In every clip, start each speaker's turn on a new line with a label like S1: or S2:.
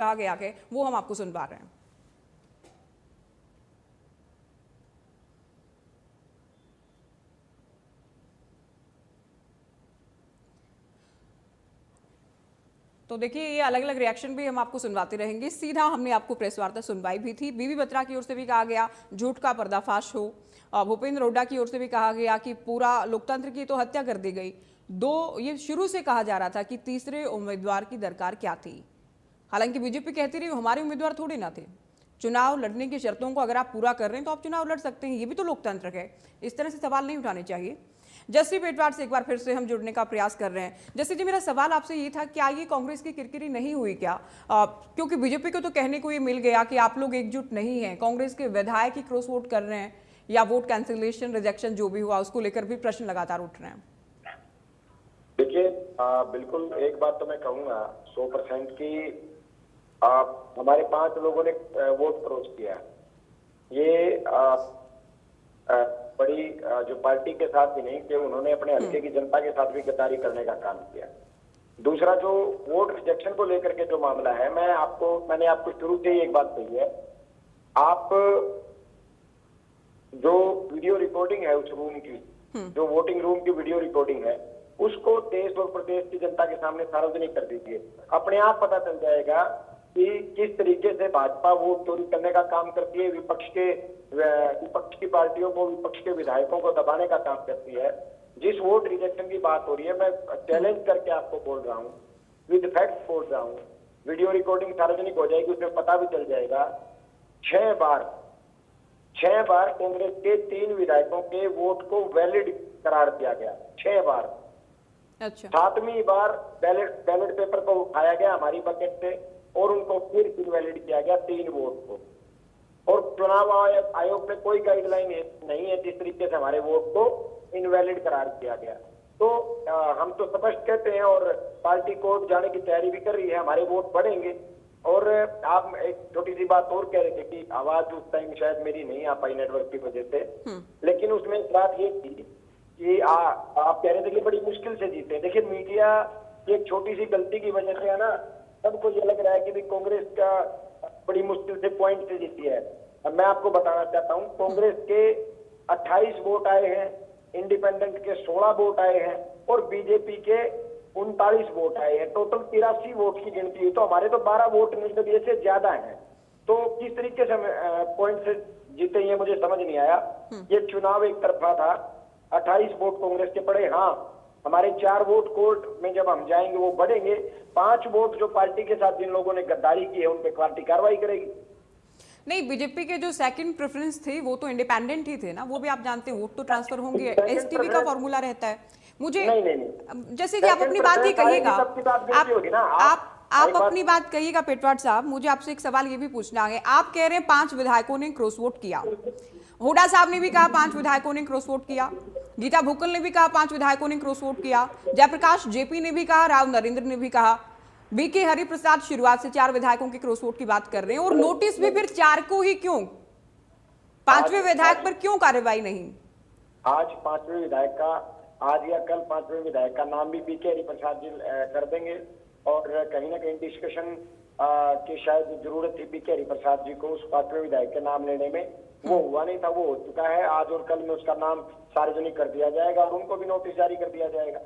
S1: आगे आके वो हम आपको सुन पा रहे हैं। तो देखिए ये अलग अलग रिएक्शन भी हम आपको सुनवाते रहेंगे। सीधा हमने आपको प्रेस वार्ता सुनवाई भी थी। बीबी बत्रा की ओर से भी कहा गया झूठ का पर्दाफाश हो, भूपेंद्र हुड्डा की ओर से भी कहा गया कि पूरा लोकतंत्र की तो हत्या कर दी गई। ये शुरू से कहा जा रहा था कि तीसरे उम्मीदवार की दरकार क्या थी। हालांकि बीजेपी कहती रही हमारे उम्मीदवार थोड़े ना थे। चुनाव लड़ने की शर्तों को अगर आप पूरा कर रहे हैं तो आप चुनाव लड़ सकते हैं, ये भी तो लोकतंत्र है। इस तरह से सवाल नहीं उठाने चाहिए। जस्सी पेटवार से एक बार फिर से हम जुड़ने का प्रयास कर रहे हैं। जस्सी जी, मेरा सवाल आपसे ये था, क्या ये कांग्रेस की किरकिरी नहीं हुई क्या? क्योंकि बीजेपी को तो कहने को ये मिल गया कि आप लोग एकजुट नहीं हैं, कांग्रेस के विधायक ही क्रॉस वोट कर रहे हैं या वोट कैंसिलेशन रिजेक्शन जो भी हुआ उसको लेकर भी प्रश्न लगातार उठ रहे हैं।
S2: देखिए, बिल्कुल एक बात तो मैं कहूंगा 100% की हमारे 5 लोगों ने वोट क्रॉस किया। ये बड़ी जो पार्टी के साथ भी नहीं कि उन्होंने अपने हल्के की जनता के साथ भी गद्दारी करने का काम किया। दूसरा, जो वोट रिजेक्शन को लेकर के जो मामला है, मैंने आपको शुरू से ही एक बात कही है। आप जो वीडियो रिकॉर्डिंग है उस रूम की, जो वोटिंग रूम की वीडियो रिकॉर्डिंग है, उसको देश और प्रदेश की जनता के सामने सार्वजनिक कर दीजिए। अपने आप पता चल जाएगा कि किस तरीके से भाजपा वोट चोरी करने का काम करती है, विपक्ष की पार्टियों को, विपक्ष के विधायकों को दबाने का काम करती है। जिस वोट रिजेक्शन की बात हो रही है, मैं चैलेंज करके आपको बोल रहा हूँ, विद फैक्ट बोल रहा हूँ, वीडियो रिकॉर्डिंग सार्वजनिक हो जाएगी, उसमें पता भी चल जाएगा। 6 बार कांग्रेस के 3 विधायकों के वोट को वैलिड करार दिया गया। 6 बार।
S1: अच्छा।
S2: 7वीं बार बैलेट पेपर को उठाया गया हमारी बकेट से और उनको फिर इनवैलिड किया गया 3 वोट को। और चुनाव आयोग में कोई गाइडलाइन नहीं है जिस तरीके से हमारे वोट को इनवैलिड करार किया गया। तो हम तो स्पष्ट कहते हैं और पार्टी कोर्ट जाने की तैयारी भी कर रही है, हमारे वोट बढ़ेंगे। और आप एक छोटी सी बात और कह रहे थे कि आवाज उस टाइम शायद मेरी नहीं आ पाई नेटवर्क की वजह से, लेकिन उसमें एक बात ये थी कि आप कह रहे थे कि बड़ी मुश्किल से जीते। देखिए, मीडिया की एक छोटी सी गलती की वजह से है ना, सबको ये लग रहा है कि कांग्रेस का बड़ी मुश्किल से पॉइंट से जीती है। अब मैं आपको बताना चाहता हूँ, कांग्रेस के 28 वोट आए हैं, इंडिपेंडेंट के 16 वोट आए हैं और बीजेपी के 39 वोट आए हैं। टोटल 83 वोट की गिनती हुई, तो हमारे तो 12 वोट निर्दलीय से ज्यादा हैं। तो किस तरीके से पॉइंट से जीते ये मुझे समझ नहीं आया। ये चुनाव एक तरफा था, 28 वोट कांग्रेस के पड़े। हाँ, हमारे 4 वोट कोर्ट में जब हम जाएंगे वो बढ़ेंगे। 5 वोट जो पार्टी के साथ जिन लोगों ने गद्दारी की है उन पे पार्टी कार्रवाई करेगी।
S1: नहीं, बीजेपी के जो सेकंड प्रेफरेंस थे वो तो इंडिपेंडेंट ही थे ना, वो भी आप जानते हैं, वोट तो ट्रांसफर होंगे, एसटीबी का फॉर्मूला रहता है। मुझे
S2: नहीं।
S1: जैसे कि आप अपनी बात ही कहिएगा, आप अपनी बात कहिएगा पेटवार साहब। मुझे आपसे एक सवाल ये भी पूछना है, आप कह रहे हैं 5 विधायकों ने क्रॉस वोट किया, हुड्डा साहब ने भी कहा 5 विधायकों ने क्रॉस वोट किया, गीता भुक्कल ने भी कहा 5 विधायकों ने क्रॉस वोट किया, जयप्रकाश जेपी ने भी कहा, राव नरेंद्र ने भी कहा, बीके हरिप्रसाद शुरुआत से 4 विधायकों के क्रॉस वोट की बात कर रहे हैं। और नोटिस भी फिर 4 को ही क्यों? 5वें विधायक पर क्यों कार्रवाई नहीं?
S2: आज 5वें विधायक का, आज या कल 5वें विधायक का नाम भी बीके हरिप्रसाद जी कर देंगे। और कहीं ना कहीं डिस्कशन की शायद जरूरत थी बीके हरिप्रसाद जी को उस 5वें विधायक के नाम लेने में, वो हुआ नहीं था, वो हो चुका है। आज और कल में उसका नाम सार्वजनिक कर दिया जाएगा और उनको भी नोटिस जारी कर दिया जाएगा।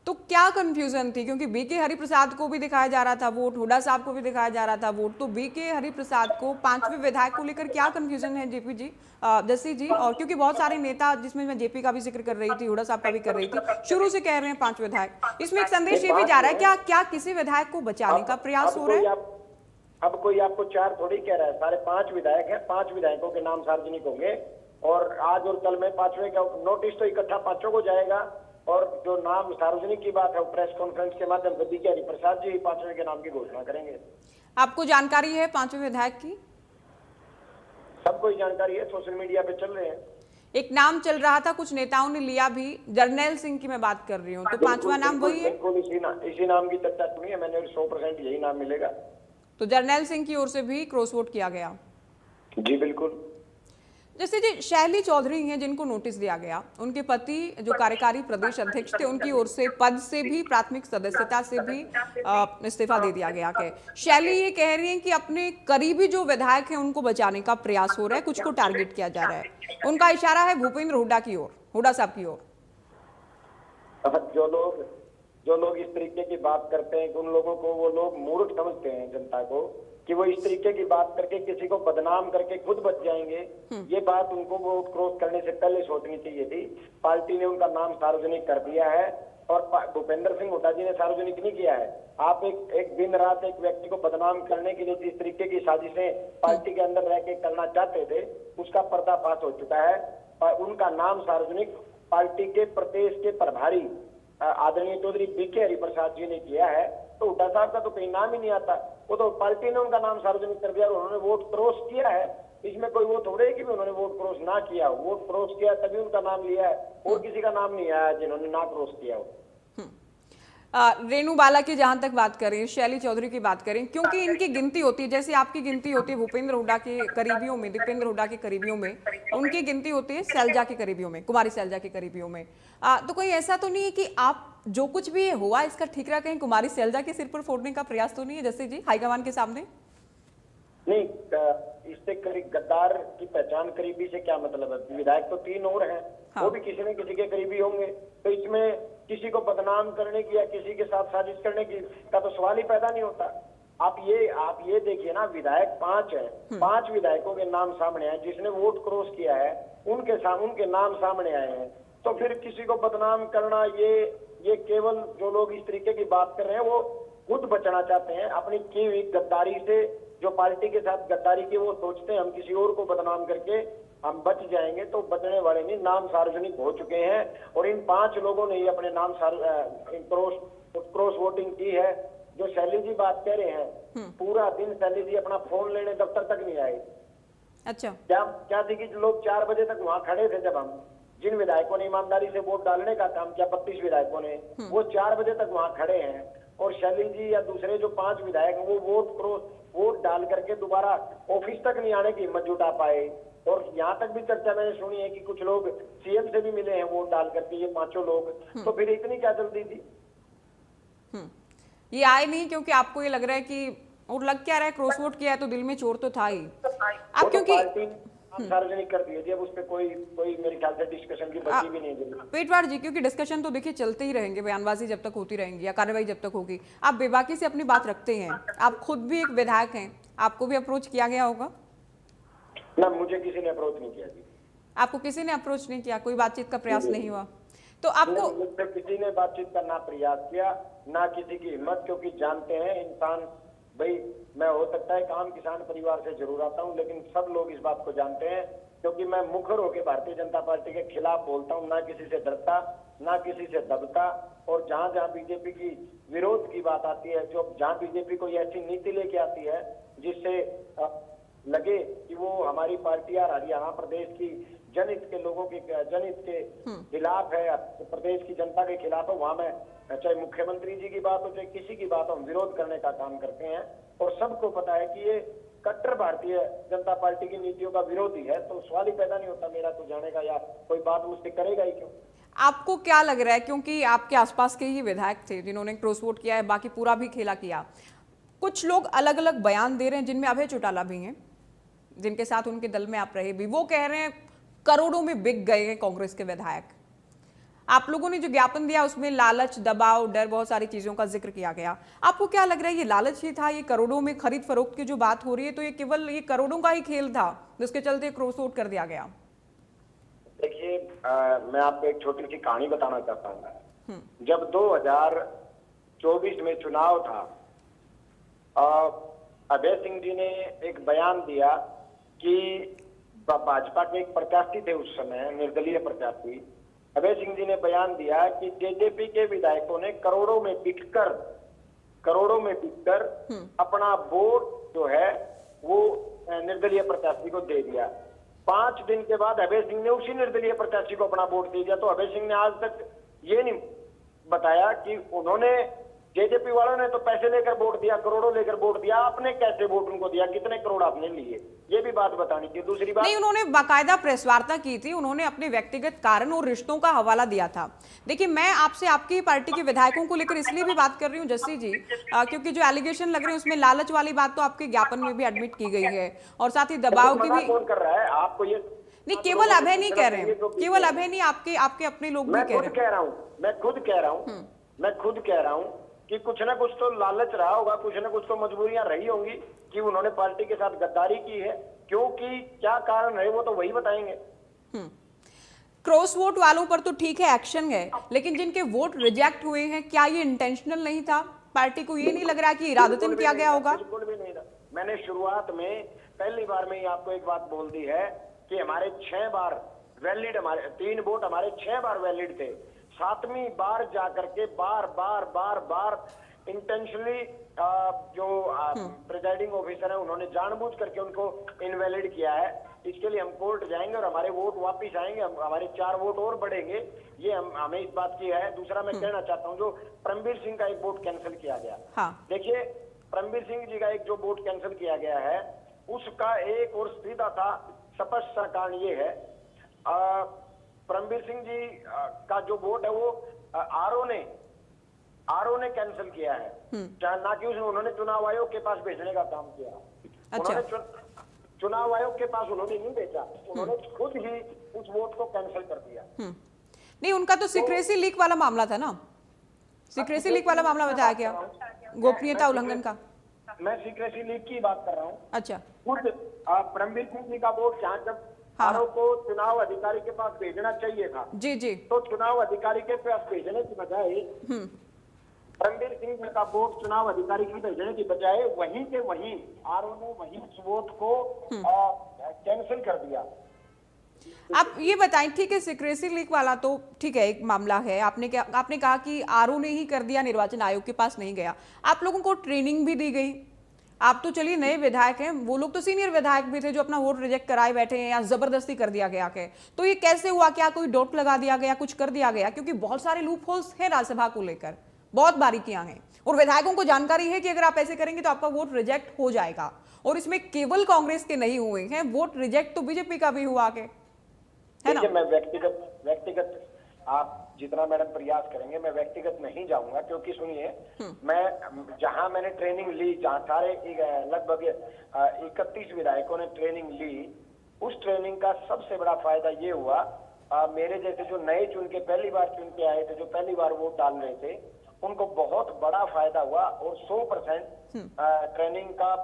S1: तो क्या कंफ्यूजन थी? क्योंकि बीके हरिप्रसाद को भी दिखाया जा रहा था वोट, हुड्डा साहब को भी दिखाया जा रहा था वोट, तो बीके हरिप्रसाद को 5वें विधायक को लेकर क्या कंफ्यूजन है जेपी जी, जस्सी जी? और क्योंकि बहुत सारे नेता, जिसमें मैं जेपी का भी जिक्र कर रही थी, हुड्डा साहब का भी कर रही थी, शुरू से कह रहे हैं 5 विधायक, इसमें एक संदेश ये भी जा रहा है क्या किसी विधायक को बचाने का प्रयास हो रहा है?
S2: अब कोई आपको 4 थोड़ी कह रहा है, सारे 5 विधायक हैं, 5 विधायकों के नाम सार्वजनिक होंगे और आज और कल में 5वें का नोटिस तो इकट्ठा 5 को जाएगा। और जो नाम सार्वजनिक की बात है वो प्रेस कॉन्फ्रेंस के माध्यम से बीके हरिप्रसाद जी 5वें के नाम की घोषणा करेंगे।
S1: आपको जानकारी है 5वें विधायक की?
S2: सबको जानकारी है, सोशल मीडिया पे चल रहे हैं।
S1: एक नाम चल रहा था, कुछ नेताओं ने लिया भी, जर्नैल सिंह की मैं बात कर रही हूँ, तो 5वां नाम वही है?
S2: बिल्कुल इसी नाम की चर्चा सुनी है मैंने, 100% यही नाम मिलेगा।
S1: तो जर्नैल सिंह की ओर से भी क्रॉस वोट किया गया?
S2: जी बिल्कुल।
S1: जैसे जी शैली चौधरी हैं जिनको नोटिस दिया गया, उनके पति जो कार्यकारी प्रदेश अध्यक्ष थे उनकी ओर से पद से भी, प्राथमिक सदस्यता से भी इस्तीफा दे दिया गया है। शैली ये कह रही हैं कि अपने करीबी जो विधायक हैं उनको बचाने का प्रयास हो रहा है, कुछ को टारगेट किया जा रहा है। उनका इशारा है भूपेंद्र हुड्डा की ओर, हुड्डा साहब की ओर।
S2: जो लोग इस तरीके की बात करते हैं, उन लोगों को वो लोग मूर्ख समझते हैं जनता को, कि वो इस तरीके की बात करके किसी को बदनाम करके खुद बच जाएंगे। ये बात उनको वोट क्रॉस करने से पहले सोचनी चाहिए थी। पार्टी ने उनका नाम सार्वजनिक कर दिया है और भूपेंद्र सिंह हुड्डा जी ने सार्वजनिक नहीं किया है। आप एक दिन रात एक व्यक्ति को बदनाम करने के लिए जिस तरीके की साजिशें पार्टी के अंदर रह के करना चाहते थे, उसका पर्दाफाश हो चुका है। और उनका नाम सार्वजनिक पार्टी के प्रदेश के प्रभारी आदरणीय चौधरी बीके हरिप्रसाद जी ने किया है। तो हुड्डा साहब का तो कहीं नाम ही नहीं आता, वो तो पार्टी ने उनका नाम सार्वजनिक कर दिया और उन्होंने वोट क्रॉस किया है। इसमें कोई वो थोड़े है कि उन्होंने वोट क्रॉस ना किया, वोट क्रॉस किया तभी उनका नाम लिया है, और किसी का नाम नहीं आया जिन्होंने ना क्रॉस किया हो।
S1: रेणु बाला की जहां तक बात करें, शैली चौधरी की बात करें, क्योंकि इनकी गिनती होती है, जैसे आपकी गिनती होती है भूपेंद्र हुड्डा के करीबियों में, दीपेंद्र हुड्डा के करीबियों में, उनकी गिनती होती है सैलजा के करीबियों में, कुमारी सैलजा के करीबियों में। तो कोई ऐसा तो नहीं है कि आप जो कुछ भी हुआ इसका ठीकरा कहीं कुमारी सैलजा के सिर पर फोड़ने का प्रयास तो नहीं है, जैसे जी हाईकमान के सामने?
S2: नहीं, इससे गद्दार की पहचान करीबी से क्या मतलब है? विधायक तो 3 और हैं,
S1: हाँ।
S2: वो भी किसी न किसी के करीबी होंगे। तो इसमें किसी को बदनाम करने की या किसी के साथ साजिश करने की का तो सवाल ही पैदा नहीं होता। आप ये देखिए ना, विधायक 5 हैं, 5 विधायकों के नाम सामने आए, जिसने वोट क्रॉस किया है उनके नाम सामने आए हैं। तो फिर किसी को बदनाम करना, ये केवल जो लोग इस तरीके की बात कर रहे हैं वो खुद बचना चाहते हैं अपनी की हुई गद्दारी से। जो पार्टी के साथ गद्दारी की वो सोचते हैं हम किसी और को बदनाम करके हम बच जाएंगे, तो बचने वाले नहीं, नाम सार्वजनिक हो चुके हैं। और इन 5 लोगों ने ही अपने नाम क्रॉस वोटिंग की है। जो शैली जी बात कह रहे हैं, पूरा दिन शैली जी अपना फोन लेने दफ्तर तक नहीं आए।
S1: अच्छा,
S2: क्या थी कि लोग 4 बजे तक वहां खड़े थे। जब हम जिन विधायकों ने ईमानदारी से वोट डालने का काम किया, 32 विधायकों ने, वो 4 बजे तक वहां खड़े हैं। और शैली जी या दूसरे जो 5 विधायक हैं वो वोट डाल करके दोबारा ऑफिस तक नहीं आने की हिम्मत जुटा पाए। और यहाँ तक भी चर्चा मैंने सुनी है कि कुछ लोग सीएम से भी मिले हैं वोट डाल करके, ये 5 लोग। तो फिर इतनी क्या जल्दी थी?
S1: ये आए नहीं क्योंकि आपको ये लग रहा है कि, और लग क्या रहा है, क्रॉस वोट किया है तो दिल में चोर तो था ही। आप क्योंकि
S2: सार्वजनिक कर दिए थे, अब उस पर कोई मेरे ख्याल से डिस्कशन की बची भी नहीं है।
S1: पेटवार जी, क्योंकि डिस्कशन तो देखिए चलते ही रहेंगे, बयानबाजी जब तक होती रहेंगी या कार्रवाई जब तक होगी। आप बेबाकी से अपनी बात रखते हैं, आप खुद भी एक विधायक हैं, आपको भी अप्रोच किया गया होगा
S2: ना? मुझे किसी ने अप्रोच नहीं किया जी।
S1: आपको किसी ने अप्रोच नहीं किया, कोई बातचीत का प्रयास नहीं हुआ? तो आपको
S2: मुझसे किसी ने बातचीत का ना प्रयास किया, ना किसी की हिम्मत, क्योंकि जानते हैं इंसान, भाई मैं हो सकता है आम किसान परिवार से जरूर आता हूं, लेकिन सब लोग इस बात को जानते हैं, क्योंकि मैं मुखर होकर भारतीय जनता पार्टी के खिलाफ बोलता हूं, ना किसी से डरता, ना किसी से दबता। और जहां जहां बीजेपी की विरोध की बात आती है, जो जहां बीजेपी को ऐसी नीति लेके आती है जिससे लगे कि वो हमारी पार्टी और हरियाणा प्रदेश की जनहित के लोगों के जनहित के खिलाफ है, प्रदेश की जनता के खिलाफ है, वहां मैं चाहे मुख्यमंत्री जी की बात हो चाहे किसी की बात हो, हम विरोध करने का काम करते हैं। और सबको पता है कि ये कट्टर भारतीय जनता पार्टी की नीतियों का विरोधी है। तो सवाल ही पैदा नहीं होता मेरा तो जाने का, या कोई बात मुझसे करेगा ही क्यों?
S1: आपको क्या लग रहा है, क्योंकि आपके आसपास के ही विधायक थे जिन्होंने क्रॉस वोट किया है, बाकी पूरा भी खेला किया, कुछ लोग अलग अलग बयान दे रहे हैं, जिनमें अभय चौटाला भी हैं, जिनके साथ उनके दल में आप रहे भी, वो कह रहे हैं करोड़ों में बिक गए हैं कांग्रेस के विधायक। आप लोगों ने जो ज्ञापन दिया उसमें लालच, दबाव, डर, बहुत सारी चीजों का जिक्र किया गया। आपको क्या लग रहा है, ये लालच ही था, ये करोड़ों में खरीद फरोख्त की जो बात हो रही है, तो ये केवल ये करोड़ों का ही खेल था जिसके चलते क्रॉस वोट कर दिया गया?
S2: देखिए, मैं आपको एक छोटी सी कहानी बताना चाहता हूँ। जब 2024 में चुनाव था, अभय सिंह जी ने एक बयान दिया कि भाजपा के एक प्रत्याशी थे उस समय, निर्दलीय प्रत्याशी, अभय सिंह जी ने बयान दिया कि जेजेपी के विधायकों ने करोड़ों में बिककर अपना वोट जो है वो निर्दलीय प्रत्याशी को दे दिया। 5 दिन के बाद अभय सिंह ने उसी निर्दलीय प्रत्याशी को अपना वोट दे दिया। तो अभय सिंह ने आज तक ये नहीं बताया कि उन्होंने जेजेपी वालों ने तो पैसे लेकर वोट दिया, करोड़ों लेकर वोट दिया, आपने कैसे वोट उनको दिया, कितने करोड़ आपने लिए, ये भी बात बतानी चाहिए। दूसरी बात,
S1: नहीं, उन्होंने बाकायदा प्रेस वार्ता की थी, उन्होंने अपने व्यक्तिगत कारण और रिश्तों का हवाला दिया था। देखिए, मैं आपसे आपकी पार्टी के विधायकों को लेकर इसलिए भी बात कर रही हूँ जस्सी जी, क्योंकि जो एलिगेशन लग रहे हैं उसमें लालच वाली बात तो आपके ज्ञापन में भी एडमिट की गई है, और साथ ही दबाव की
S2: मना
S1: भी।
S2: कौन कर रहा है आपको? ये
S1: नहीं, केवल अभय नहीं कह रहे हैं, केवल अभय नहीं, आपके आपके अपने लोग भी
S2: मैं
S1: कह
S2: खुद
S1: रहे हैं।
S2: कह रहा हूँ, मैं खुद कह रहा हूँ कि कुछ ना कुछ तो लालच रहा होगा, कुछ ना कुछ तो मजबूरियां रही होंगी कि उन्होंने पार्टी के साथ गद्दारी की है। क्योंकि क्या कारण है वो तो वही बताएंगे।
S1: क्रॉस वोट वालों पर तो ठीक है, एक्शन है, लेकिन जिनके वोट रिजेक्ट हुए हैं, क्या ये इंटेंशनल नहीं था? पार्टी को ये नहीं लग रहा कि इरादतन किया गया होगा?
S2: बिल्कुल भी नहीं था। मैंने शुरुआत में पहली बार में ही आपको एक बात बोल दी है कि हमारे 6 बार वैलिड, हमारे 3 वोट हमारे 6 बार वैलिड थे। 7वीं बार जाकर के बार बार इंटेंशनली जो प्रिजाइडिंग ऑफिसर है उन्होंने जानबूझ करके उनको इनवैलिड किया है। इसके लिए हम कोर्ट जाएंगे और हमारे वोट वापिस आएंगे, हमारे 4 वोट और बढ़ेंगे, ये हमें इस बात की है। दूसरा मैं कहना चाहता हूँ, जो परमवीर सिंह का एक वोट कैंसिल किया गया,
S1: हाँ।
S2: देखिए परमवीर सिंह जी का एक जो वोट कैंसिल किया गया है उसका एक और सीधा था स्पष्ट सा कारण ये है, परमवीर सिंह जी का जो वोट है वो आरओ ने कैंसिल किया है, ना कि उन्होंने चुनाव आयोग के पास भेजने का काम किया।
S1: अच्छा।
S2: उन्होंने चुनाव आयोग के पास उन्होंने नहीं भेजा, उन्होंने खुद ही उस वोट को कैंसिल कर दिया।
S1: नहीं, उनका तो सीक्रेसी लीक वाला मामला था ना, सीक्रेसी लीक वाला मामला बताया क्या, गोपनीयता उल्लंघन का?
S2: मैं सीक्रेसी लीक की बात कर रहा हूँ।
S1: अच्छा।
S2: खुद परमवीर सिंह जी का वोट जहाँ जब
S1: हाँ।
S2: आरओ को चुनाव अधिकारी के पास भेजना चाहिए था,
S1: जी जी।
S2: तो चुनाव अधिकारी के पास भेजने की बजाय परमवीर सिंह जी का वोट चुनाव अधिकारी की भेजने की बजाय वहीं के वहीं आरओ ने वहीं उस वोट को कैंसिल कर दिया।
S1: आप ये बताएं, ठीक है, सीक्रेसी लीक वाला तो ठीक है, एक मामला है, आपने कहा कि आरओ ने ही कर दिया, निर्वाचन आयोग के पास नहीं गया। आप लोगों को ट्रेनिंग भी दी गई, आप तो चलिए नए विधायक हैं, वो लोग तो सीनियर विधायक भी थे जो अपना वोट रिजेक्ट कराए बैठे हैं या जबरदस्ती कर दिया गया है, तो ये कैसे हुआ? क्या कोई डोट लगा दिया गया, कुछ कर दिया गया? क्योंकि बहुत सारे लूप होल्स हैं राज्यसभा को लेकर, बहुत बारीकियां हैं, और विधायकों को जानकारी है कि अगर आप ऐसे करेंगे तो आपका वोट रिजेक्ट हो जाएगा। और इसमें केवल कांग्रेस के नहीं हुए हैं वोट रिजेक्ट, तो बीजेपी का भी हुआ आगे, है ना?
S2: मैं व्यक्तिगत आप जितना मैडम प्रयास करेंगे मैं व्यक्तिगत नहीं जाऊंगा, क्योंकि सुनिए, मैं जहां मैंने ट्रेनिंग ली, जहां सारे लगभग 31 विधायकों ने ट्रेनिंग ली, उस ट्रेनिंग का सबसे बड़ा फायदा ये हुआ, मेरे जैसे जो नए पहली बार चुन के आए थे, जो पहली बार वोट डाल रहे थे, उनको बहुत बड़ा फायदा हुआ। और 100% ट्रेनिंग का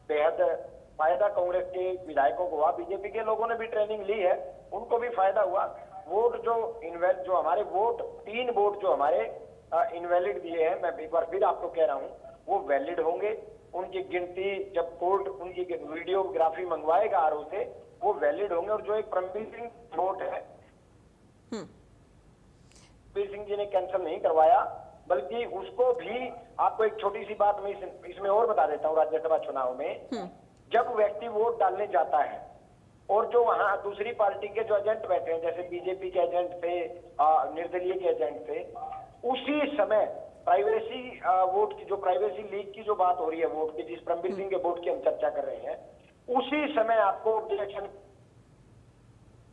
S2: बेहद फायदा कांग्रेस के विधायकों को हुआ। बीजेपी के लोगों ने भी ट्रेनिंग ली है, उनको भी फायदा हुआ। वोट जो हमारे वोट 3 वोट जो हमारे इनवैलिड दिए हैं, मैं एक बार फिर आपको कह रहा हूं, वो वैलिड होंगे। उनकी गिनती जब कोर्ट उनकी वीडियोग्राफी मंगवाएगा आरओ से, वो वैलिड होंगे। और जो एक परमवीर सिंह वोट है, परमवीर सिंह जी ने कैंसिल नहीं करवाया, बल्कि उसको भी, आपको एक छोटी सी बात मैं इसमें और बता देता हूँ। राज्यसभा चुनाव में जब व्यक्ति वोट डालने जाता है और जो वहां दूसरी पार्टी के जो एजेंट बैठे हैं, जैसे बीजेपी के एजेंट थे, निर्दलीय के एजेंट थे, उसी समय प्राइवेसी वोट की, जो प्राइवेसी लीक की जो बात हो रही है वोट की, जिस परमवीर सिंह के वोट की हम चर्चा कर रहे हैं, उसी समय आपको ऑब्जेक्शन,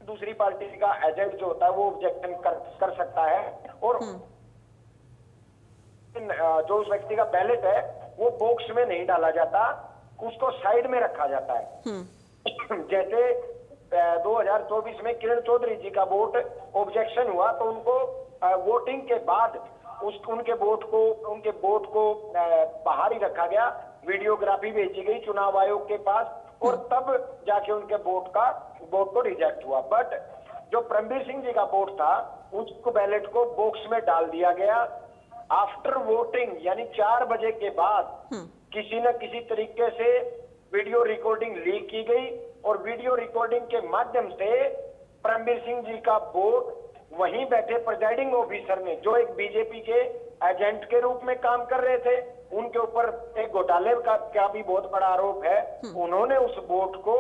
S2: दूसरी पार्टी का एजेंट जो होता है वो ऑब्जेक्शन कर सकता है। और जो उस व्यक्ति का बैलेट है वो बॉक्स में नहीं डाला जाता, उसको साइड में रखा जाता है। जैसे 2024 में किरण चौधरी जी का वोट ऑब्जेक्शन हुआ, तो उनको वोटिंग के बाद उनके वोट को बाहर ही रखा गया, वीडियोग्राफी भेजी गई चुनाव आयोग के पास, और तब जाके उनके वोट को रिजेक्ट हुआ। बट जो परमवीर सिंह जी का वोट था, उसको बैलेट को बॉक्स में डाल दिया गया। आफ्टर वोटिंग, यानी 4 बजे के बाद किसी न किसी तरीके से वीडियो रिकॉर्डिंग लीक की गई, और वीडियो रिकॉर्डिंग के माध्यम से परमवीर सिंह जी का वोट वहीं बैठे प्रिजाइडिंग ऑफिसर ने, जो एक बीजेपी के एजेंट के रूप में काम कर रहे थे, उनके ऊपर एक घोटाले का भी बहुत बड़ा आरोप है। उन्होंने उस वोट को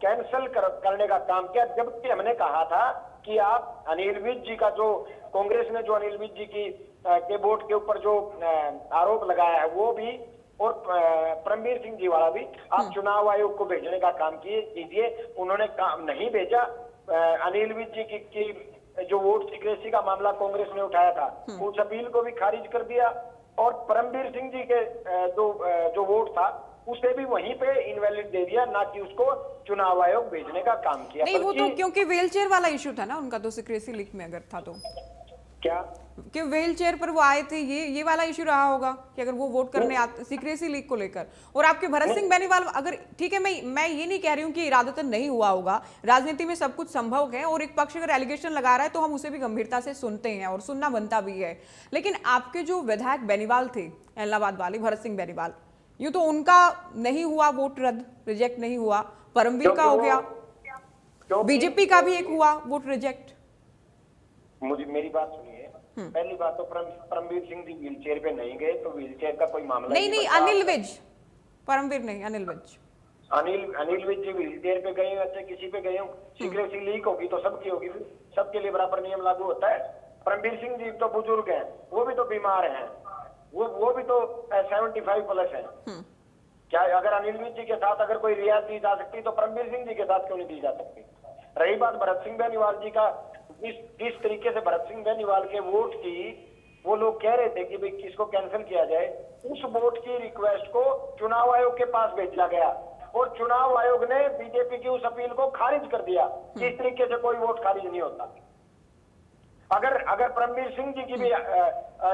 S2: कैंसिल करने का काम किया, जबकि हमने कहा था कि आप अनिल विज जी का जो कांग्रेस ने जो अनिल विज जी की के वोट के ऊपर जो आरोप लगाया है वो भी, और परमवीर सिंह जी वाला भी आप चुनाव आयोग को भेजने का काम कीजिए। उन्होंने काम नहीं भेजा। अनिल विज जी की जो वोट सीक्रेसी का मामला कांग्रेस ने उठाया था उस अपील को भी खारिज कर दिया, और परमवीर सिंह जी के जो वोट था उसे भी वहीं पे इनवैलिड दे दिया, ना कि उसको चुनाव आयोग भेजने का काम किया।
S1: नहीं, वो तो क्योंकि व्हील चेयर वाला इशू था ना उनका, तो सीक्रेसी लीक में अगर था तो
S2: क्या
S1: कि व्हील चेयर पर वो आए थे, ये वाला इशू रहा होगा कि अगर वो वोट करने आते सीक्रेसी लीक को लेकर। और आपके भरत सिंह बेनीवाल, अगर ठीक है, मैं ये नहीं कह रही हूँ कि इरादतन नहीं हुआ होगा, राजनीति में सब कुछ संभव है, और एक पक्ष अगर एलिगेशन लगा रहा है तो हम उसे भी गंभीरता से सुनते हैं और सुनना बनता भी है। लेकिन आपके जो विधायक बेनीवाल थे इलाहाबाद वाले, भरत सिंह बेनीवाल, यूं तो उनका नहीं हुआ वोट रद्द, रिजेक्ट नहीं हुआ, परमवीर का हो गया, बीजेपी का भी एक हुआ वोट रिजेक्ट।
S2: मुझे मेरी बात सुनिए। पहली बात तो परमवीर सिंह जी व्हील चेयर पे नहीं गए, तो व्हील चेयर का कोई मामला
S1: नहीं, अनिल विज, परमवीर नहीं, अनिल विज।
S2: अनिल विज जी व्हील चेयर पे गए, अच्छा किसी पे गए हो, सीक्रेसी लीक होगी तो सबकी होगी, सबके लिए बराबर नियम लागू होता है। परमवीर सिंह जी तो बुजुर्ग हैं, वो भी तो बीमार हैं, वो भी तो 75 प्लस है। क्या अगर अनिल विज जी के साथ अगर कोई रियायत दी जा सकती तो परमवीर सिंह जी के साथ क्यों नहीं दी जा सकती? रही बात भरत सिंह बेनीवाल जी का, जिस तरीके से भरत सिंह बेनीवाल के वोट की वो लोग कह रहे थे कि भाई किसको कैंसिल किया जाए, उस वोट की रिक्वेस्ट को चुनाव आयोग के पास भेजा गया, और चुनाव आयोग ने बीजेपी की उस अपील को खारिज कर दिया। इस तरीके से कोई वोट खारिज नहीं होता। अगर परमवीर सिंह जी की भी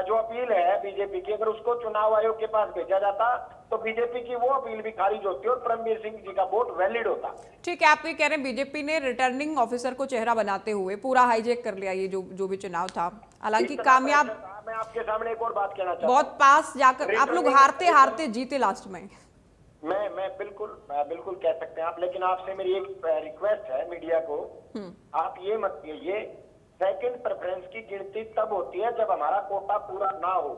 S2: जो अपील है बीजेपी की, अगर उसको चुनाव आयोग के पास भेजा जाता तो बीजेपी की वो अपील भी खारिज होती और परमवीर सिंह जी का वोट वैलिड होता।
S1: ठीक है, आप ये कह रहे हैं बीजेपी ने रिटर्निंग ऑफिसर को चेहरा बनाते हुए पूरा हाईजैक कर लिया ये जो भी चुनाव था, हालांकि कामयाब।
S2: मैं आपके सामने एक और बात कहना चाहता हूं,
S1: बहुत पास जाकर आप लोग हारते हारते जीते लास्ट में।
S2: मैं बिल्कुल कह सकते हैं आप, लेकिन आपसे मेरी एक रिक्वेस्ट है मीडिया को, आप ये मत कहिए सेकंड प्रेफरेंस की गिनती तब होती है जब हमारा कोटा पूरा ना हो।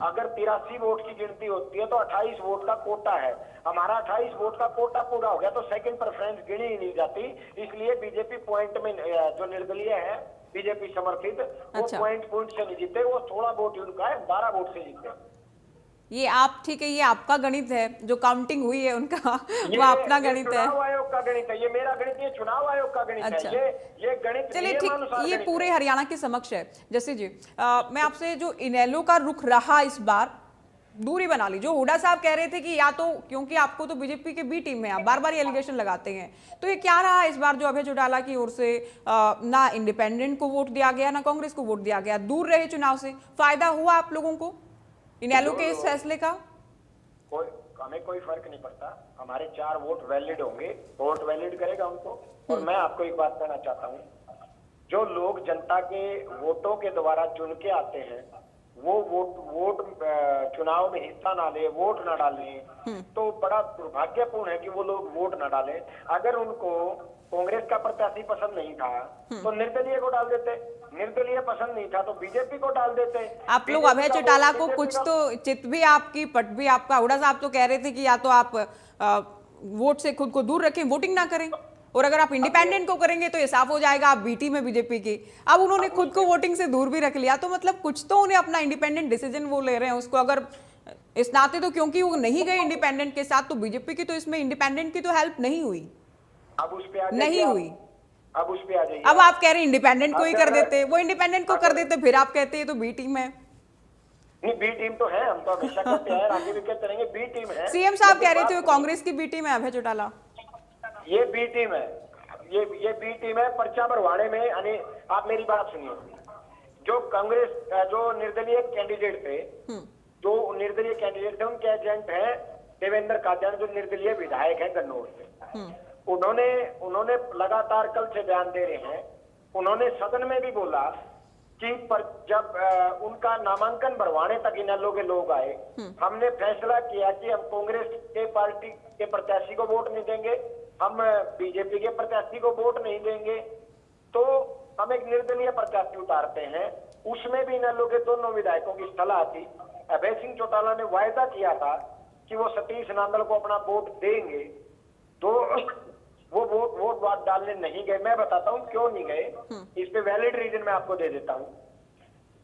S2: अगर 83 वोट की गिनती होती है तो 28 वोट का कोटा है, हमारा 28 वोट का कोटा पूरा हो गया तो सेकंड प्रेफरेंस गिनी ही नहीं जाती। इसलिए बीजेपी पॉइंट में जो निर्दलीय है बीजेपी समर्थित, वो पॉइंट से नहीं जीते, वो 16 वोट उनका है, 12 वोट से जीते।
S1: ये आप ठीक है, ये आपका गणित है, जो काउंटिंग हुई है उनका वो अपना गणित है,
S2: चुनाव आयोग का गणित है, ये मेरा गणित, ये चुनाव आयोग का गणित है, ये गणित।
S1: चलिए ठीक, ये पूरे हरियाणा के समक्ष है। जैसे जी मैं आपसे, जो इनेलो का रुख रहा इस बार, दूरी बना ली, जो हुड्डा साहब कह रहे थे कि या तो क्योंकि आपको तो बीजेपी के बी टीम में आप बार बार एलिगेशन लगाते हैं, तो ये क्या रहा इस बार जो अभय चौटाला की ओर से ना इंडिपेंडेंट को वोट दिया गया ना कांग्रेस को वोट दिया गया, दूर रहे चुनाव से, फायदा हुआ आप लोगों को इनेलो के इस फैसले का?
S2: हमें कोई फर्क नहीं पड़ता, हमारे 4 वोट वैलिड होंगे, वोट वैलिड करेगा उनको। और मैं आपको एक बात कहना चाहता हूँ, जो लोग जनता के वोटों के द्वारा चुन के आते हैं वो वोट चुनाव में हिस्सा ना ले, वोट ना डालें, तो बड़ा दुर्भाग्यपूर्ण है कि वो लोग वोट ना डालें। अगर उनको कांग्रेस का प्रत्याशी पसंद नहीं था तो निर्दलीय को डाल देते, निर्दलीय पसंद नहीं था तो बीजेपी को डाल देते।
S1: आप लोग अभय चौटाला को कुछ तो चित भी आपकी पट भी आपका, हुड्डा साहब तो कह रहे थे कि या तो आप वोट से खुद को दूर रखें, वोटिंग ना करें, और अगर आप इंडिपेंडेंट को करेंगे तो ये साफ हो जाएगा आप बीटी में बीजेपी की। अब उन्होंने खुद को वोटिंग से दूर भी रख लिया, तो मतलब कुछ तो उन्हें अपना इंडिपेंडेंट डिसीजन वो ले रहे हैं उसको, अगर इस नाते तो क्योंकि वो नहीं गए इंडिपेंडेंट के साथ, तो बीजेपी की तो इसमें इंडिपेंडेंट की तो हेल्प नहीं हुई,
S2: अब उस पे
S1: नहीं हुई।
S2: अब उस पे आ जाइए,
S1: अब आप कह रहे हैं इंडिपेंडेंट को ही कर देते, वो इंडिपेंडेंट को कर देते, फिर आप कहते हैं तो बी टीम है।
S2: नहीं, बी टीम तो है, हम तो हमेशा कहते हैं, आगे भी कहते रहेंगे बी टीम है।
S1: सीएम साहब कह रहे थे कांग्रेस की बी टीम है अभय चौटाला,
S2: ये बी टीम है, ये बी टीम है। पर्चा भरवाने में आप मेरी बात सुनिए, जो कांग्रेस जो निर्दलीय कैंडिडेट थे, उनके एजेंट हैं देवेंद्र कादियान, जो निर्दलीय विधायक है गन्नौर से। उन्होंने लगातार कल से बयान दे रहे हैं, उन्होंने सदन में भी बोला कि जब उनका नामांकन भरवाने तक इनेलो के लोग आए, हमने फैसला किया कि हम कांग्रेस के पार्टी के प्रत्याशी को वोट नहीं देंगे, हम बीजेपी के प्रत्याशी को वोट नहीं देंगे, तो हम एक निर्दलीय प्रत्याशी उतारते हैं। उसमें भी इनेलो के दोनों विधायकों की सलाह थी अभय सिंह चौटाला ने वायदा किया था कि वो सतीश नांदल को अपना वोट देंगे, तो वो वोट डालने नहीं गए। मैं बताता हूँ क्यों नहीं गए, इस पे वैलिड रीजन मैं आपको दे देता हूँ।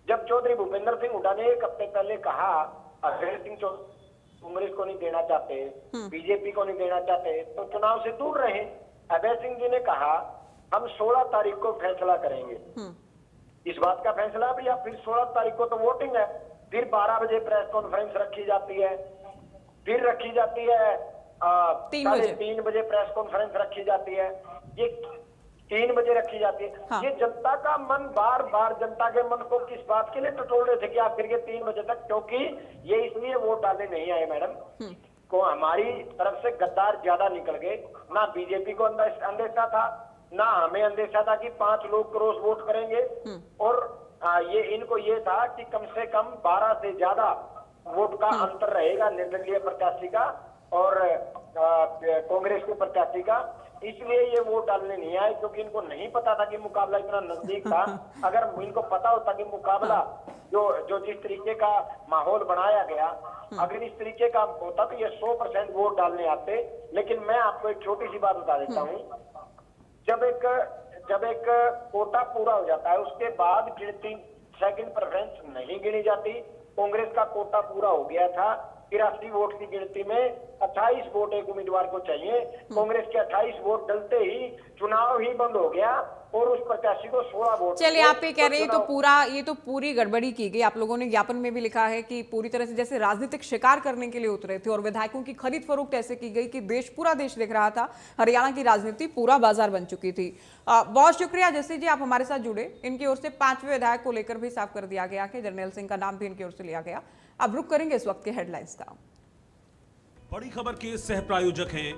S2: जब चौधरी भूपेंद्र सिंह हुड्डा ने 1 हफ्ते पहले कहा अभय सिंह कांग्रेस को नहीं देना चाहते, बीजेपी को नहीं देना चाहते, तो चुनाव से दूर रहे। अभय सिंह जी ने कहा हम 16 तारीख को फैसला करेंगे। इस बात का फैसला भी, अब फिर 16 तारीख को तो वोटिंग है, फिर 12 बजे प्रेस कॉन्फ्रेंस रखी जाती है, फिर रखी जाती है 3:30 बजे प्रेस कॉन्फ्रेंस रखी जाती है, ये 3 बजे रखी जाती है।
S1: हाँ।
S2: ये जनता का मन, बार बार जनता के मन को किस बात के लिए टटोल रहे थे कि आप फिर के 3 बजे तक, क्योंकि ये इसलिए वोट डालने नहीं आए मैडम को हमारी तरफ से गद्दार ज्यादा निकल गए। ना बीजेपी को अंदेशा था, ना हमें अंदेशा था कि 5 लोग क्रॉस वोट करेंगे, और ये इनको ये था कि कम से कम 12 से ज्यादा वोट का अंतर रहेगा निर्दलीय प्रत्याशी का और कांग्रेस के प्रत्याशी का। इसलिए ये वोट डालने नहीं आए, क्योंकि इनको नहीं पता था कि मुकाबला इतना नजदीक था। अगर इनको पता होता कि मुकाबला जो जिस तरीके का माहौल बनाया गया, अगर इस तरीके का होता तो ये 100% वोट डालने आते। लेकिन मैं आपको एक छोटी सी बात बता देता हूँ, जब एक कोटा पूरा हो जाता है उसके बाद गिनती, सेकंड प्रेफरेंस नहीं गिनी जाती। कांग्रेस का कोटा पूरा हो गया था, 83 वोट की गिनती में 28 वोट एक उम्मीदवार को चाहिए। कांग्रेस के 28 वोट डलते ही चुनाव ही बंद हो गया और उस प्रत्याशी को 16 वोट।
S1: चलिए, आप ये कह रहे हैं ये तो पूरी गड़बड़ी की गई। आप लोगों ने ज्ञापन में भी लिखा है कि पूरी तरह से जैसे राजनीतिक शिकार करने के लिए उतरे थे और विधायकों की खरीद फरोख्त ऐसे की गई कि पूरा देश देख रहा था, हरियाणा की राजनीति पूरा बाजार बन चुकी थी। बहुत शुक्रिया जैसे जी, आप हमारे साथ जुड़े। इनकी ओर से 5वें विधायक को लेकर भी साफ कर दिया गया कि जर्नैल सिंह का नाम भी इनकी ओर से लिया गया। अब रुक करेंगे इस वक्त के हेडलाइंस का।
S3: बड़ी खबर के सह प्रायोजक हैं